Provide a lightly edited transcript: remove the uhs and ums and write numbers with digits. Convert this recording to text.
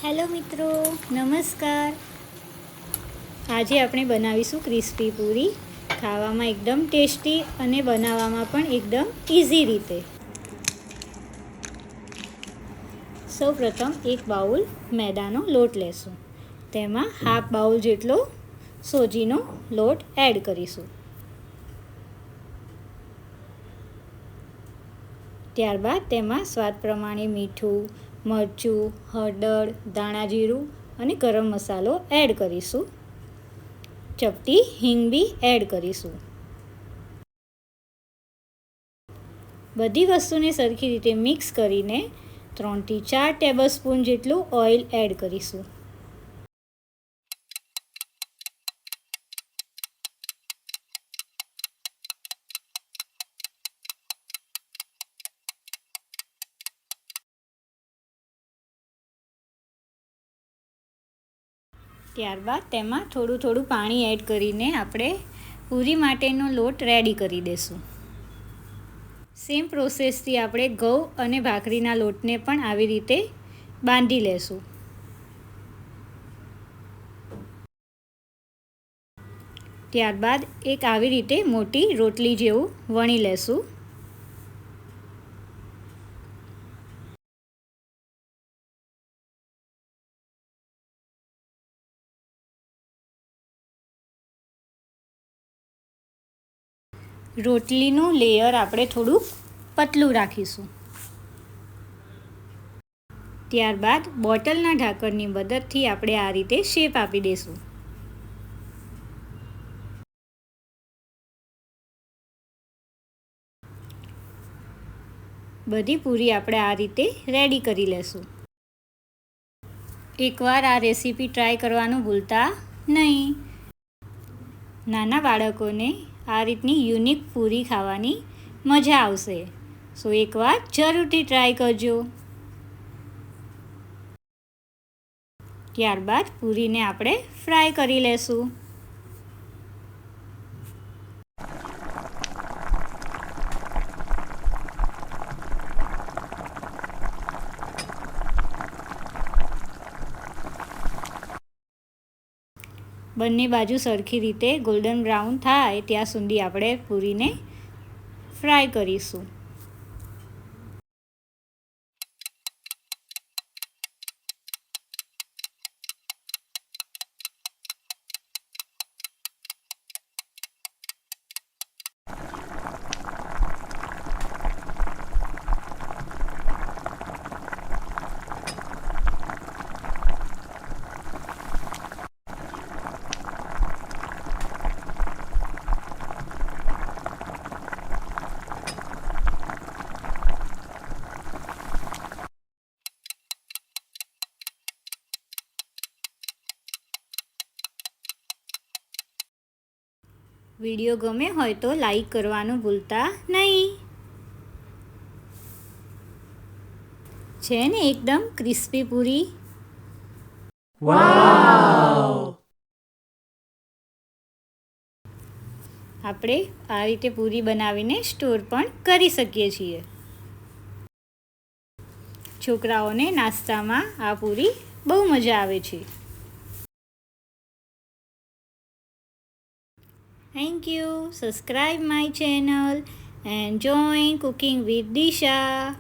Hello મિત્રો, નમસ્કાર. આજે આપણે બનાવીશું ક્રિસ્પી પૂરી. ખાવામાં એકદમ ટેસ્ટી અને બનાવવામાં પણ એકદમ ઇઝી રીતે. સૌપ્રથમ એક બાઉલ મેદાનો લોટ લેશું. તેમાં હાફ બાઉલ જેટલો સોજીનો લોટ એડ કરીશું. ત્યારબાદ તેમાં સ્વાદ પ્રમાણે મીઠું, મરચું, હળદર, ધાણા જીરું અને ગરમ મસાલો એડ કરીશું. ચપટી હિંગ બી એડ કરીશું. બધી વસ્તુને સરખી રીતે મિક્સ કરીને 3 થી 4 ટેબલસ્પૂન જેટલું ઓઇલ એડ કરીશું. ત્યારબાદ તેમાં થોડું પાણી એડ કરીને આપણે પૂરી માટેનો લોટ રેડી કરી દઈશું. સેમ પ્રોસેસથી આપણે ઘઉં અને ભાખરીના લોટને પણ આવી રીતે બાંધી લેશું. ત્યારબાદ એક આવી રીતે મોટી રોટલી જેવું વણી લેશું. રોટલીનું લેયર આપણે થોડું પતલું રાખીશું. ત્યારબાદ બોટલના ઢાંકણની મદદથી આપણે આ રીતે શેપ આપી દઈશું. બધી પૂરી આપણે આ રીતે રેડી કરી લેશું. એકવાર આ રેસીપી ટ્રાય કરવાનું ભૂલતા નહીં. નાના બાળકોને આ રીતની યુનિક પૂરી ખાવાની મજા આવશે. સો એકવાર જરૂરથી ટ્રાય કરજો. ત્યારબાદ પૂરીને આપણે ફ્રાય કરી લેશું. બંને બાજુ સરખી રીતે ગોલ્ડન બ્રાઉન થાય ત્યાં સુધી આપણે પૂરીને ફ્રાય કરીશું. વિડીયો ગમે હોય તો લાઈક કરવાનું ભૂલતા નહીં. છે ને એકદમ ક્રિસ્પી પૂરી. વાવ! આપણે આ રીતે પૂરી બનાવીને સ્ટોર પણ કરી શકીએ છીએ. છોકરાઓને નાસ્તામાં આ પૂરી બહુ મજા આવે છે. Thank you. Subscribe my channel and join Cooking with Disha.